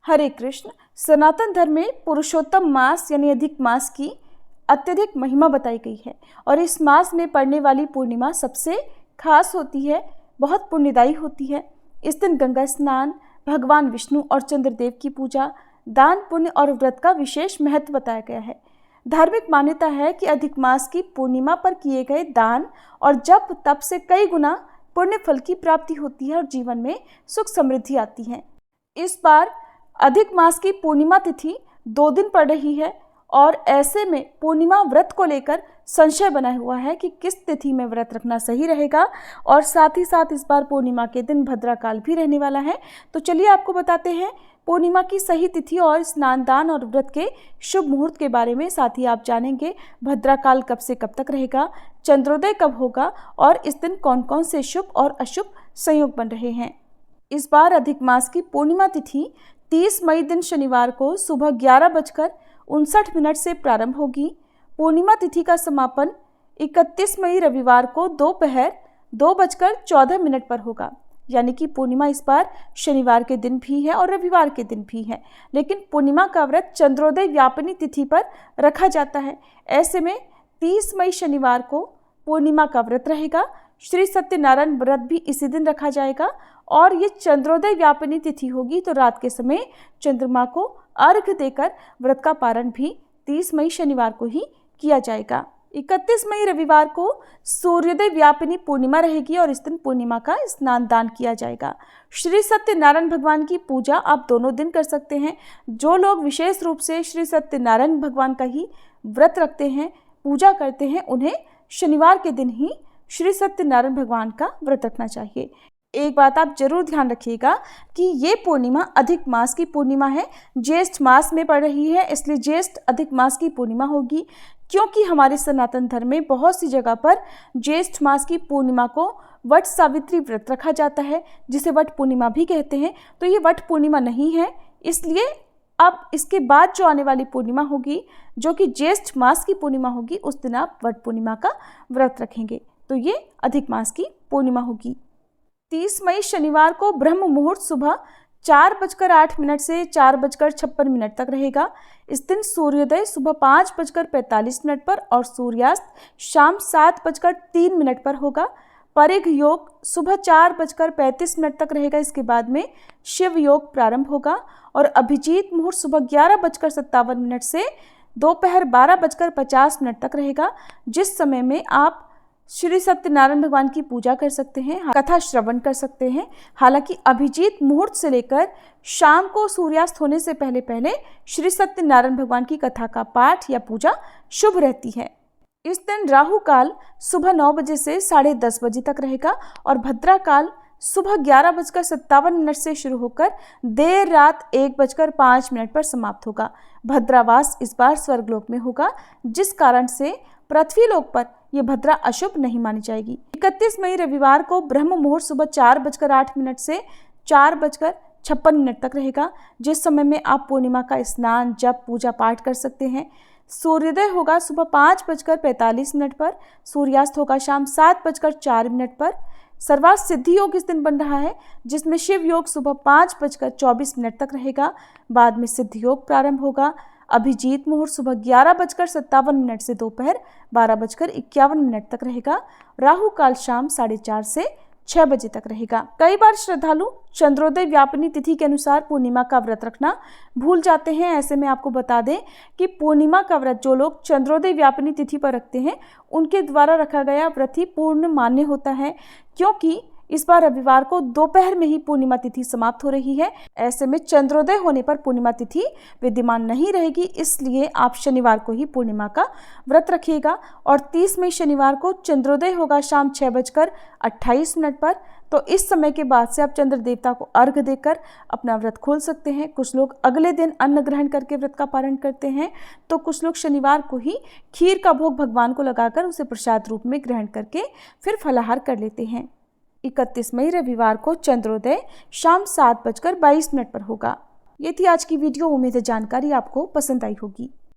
हरे कृष्ण। सनातन धर्म में पुरुषोत्तम मास यानी अधिक मास की अत्यधिक महिमा बताई गई है और इस मास में पड़ने वाली पूर्णिमा सबसे खास होती है, बहुत पुण्यदायी होती है। इस दिन गंगा स्नान, भगवान विष्णु और चंद्रदेव की पूजा, दान पुण्य और व्रत का विशेष महत्व बताया गया है। धार्मिक मान्यता है कि अधिक मास की पूर्णिमा पर किए गए दान और जप तप से कई गुना पुण्य फल की प्राप्ति होती है और जीवन में सुख समृद्धि आती है। इस बार अधिक मास की पूर्णिमा तिथि 2 दिन पड़ रही है और ऐसे में पूर्णिमा व्रत को लेकर संशय बना हुआ है कि किस तिथि में व्रत रखना सही रहेगा और साथ ही साथ इस बार पूर्णिमा के दिन भद्राकाल भी रहने वाला है। तो चलिए आपको बताते हैं पूर्णिमा की सही तिथि और स्नान दान और व्रत के शुभ मुहूर्त के बारे में। साथ ही आप जानेंगे भद्राकाल कब से कब तक रहेगा, चंद्रोदय कब होगा और इस दिन कौन कौन से शुभ और अशुभ संयोग बन रहे हैं। इस बार अधिक मास की पूर्णिमा तिथि 30 मई दिन शनिवार को सुबह 11:59 से प्रारंभ होगी। पूर्णिमा तिथि का समापन 31 मई रविवार को दोपहर 2:14 पर होगा। यानी कि पूर्णिमा इस बार शनिवार के दिन भी है और रविवार के दिन भी है, लेकिन पूर्णिमा का व्रत चंद्रोदय व्यापिनी तिथि पर रखा जाता है। ऐसे में 30 मई शनिवार को पूर्णिमा का व्रत रहेगा। श्री सत्यनारायण व्रत भी इसी दिन रखा जाएगा और ये चंद्रोदय व्यापिनी तिथि होगी तो रात के समय चंद्रमा को अर्घ्य देकर व्रत का पारण भी 30 मई शनिवार को ही किया जाएगा। 31 मई रविवार को सूर्योदय व्यापिनी पूर्णिमा रहेगी और इस दिन पूर्णिमा का स्नान दान किया जाएगा। श्री सत्यनारायण भगवान की पूजा आप दोनों दिन कर सकते हैं। जो लोग विशेष रूप से श्री सत्यनारायण भगवान का ही व्रत रखते हैं, पूजा करते हैं, उन्हें शनिवार के दिन ही श्री सत्यनारायण भगवान का व्रत रखना चाहिए। एक बात आप जरूर ध्यान रखिएगा कि ये पूर्णिमा अधिक मास की पूर्णिमा है, ज्येष्ठ मास में पड़ रही है, इसलिए ज्येष्ठ अधिक मास की पूर्णिमा होगी। क्योंकि हमारे सनातन धर्म में बहुत सी जगह पर ज्येष्ठ मास की पूर्णिमा को वट सावित्री व्रत रखा जाता है, जिसे वट पूर्णिमा भी कहते हैं। तो ये वट पूर्णिमा नहीं है, इसलिए अब इसके बाद जो आने वाली पूर्णिमा होगी, जो कि ज्येष्ठ मास की पूर्णिमा होगी, उस दिन आप वट पूर्णिमा का व्रत रखेंगे। तो ये अधिक मास की पूर्णिमा होगी। 30 मई शनिवार को ब्रह्म मुहूर्त सुबह 4:08 से 4:56 तक रहेगा। इस दिन सूर्योदय सुबह 5:45 पर और सूर्यास्त शाम 7:03 पर होगा। परिघ योग सुबह 4:35 तक रहेगा। इसके बाद में शिव योग प्रारंभ होगा और अभिजीत मुहूर्त सुबह 11:57 से दोपहर 12:50 तक रहेगा, जिस समय में आप श्री सत्यनारायण भगवान की पूजा कर सकते हैं, कथा श्रवण कर सकते हैं। हालांकि अभिजीत मुहूर्त से लेकर शाम को सूर्यास्त होने से पहले पहले श्री सत्यनारायण भगवान की कथा का पाठ या पूजा शुभ रहती है। इस दिन राहु काल सुबह 9 बजे से 10:30 बजे तक रहेगा और भद्रा काल सुबह 11:57 से शुरू होकर देर रात 1:05 पर समाप्त होगा। भद्रावास इस बार स्वर्गलोक में होगा, जिस कारण से पृथ्वीलोक पर यह भद्रा अशुभ नहीं मानी जाएगी। 31 मई रविवार को ब्रह्म मुहूर्त सुबह 4:08 से 4:56 तक रहेगा, जिस समय में आप पूर्णिमा का स्नान जप पूजा पाठ कर सकते हैं। सूर्योदय होगा सुबह 5:45 पर, सूर्यास्त होगा शाम 7:04 पर। सर्वार्थ सिद्धि योग इस दिन बन रहा है, जिसमें शिव योग सुबह 5:24 तक रहेगा। बाद में सिद्धि योग प्रारंभ होगा। अभिजीत मुहूर्त सुबह 11:57 से दोपहर 12:51 तक रहेगा। राहु काल शाम 4:30 से 6 बजे तक रहेगा। कई बार श्रद्धालु चंद्रोदय व्यापिनी तिथि के अनुसार पूर्णिमा का व्रत रखना भूल जाते हैं। ऐसे में आपको बता दें कि पूर्णिमा का व्रत जो लोग चंद्रोदय व्यापिनी तिथि पर रखते हैं, उनके द्वारा रखा गया व्रत ही पूर्ण मान्य होता है, क्योंकि इस बार रविवार को दोपहर में ही पूर्णिमा तिथि समाप्त हो रही है। ऐसे में चंद्रोदय होने पर पूर्णिमा तिथि विद्यमान नहीं रहेगी, इसलिए आप शनिवार को ही पूर्णिमा का व्रत रखिएगा। और 30 मई शनिवार को चंद्रोदय होगा शाम 6:28 पर। तो इस समय के बाद से आप चंद्र देवता को अर्घ्य देकर अपना व्रत खोल सकते हैं। कुछ लोग अगले दिन अन्न ग्रहण करके व्रत का पारण करते हैं, तो कुछ लोग शनिवार को ही खीर का भोग भगवान को लगाकर उसे प्रसाद रूप में ग्रहण करके फिर फलाहार कर लेते हैं। 31 मई रविवार को चंद्रोदय शाम 7:22 पर होगा। ये थी आज की वीडियो। उम्मीद है जानकारी आपको पसंद आई होगी।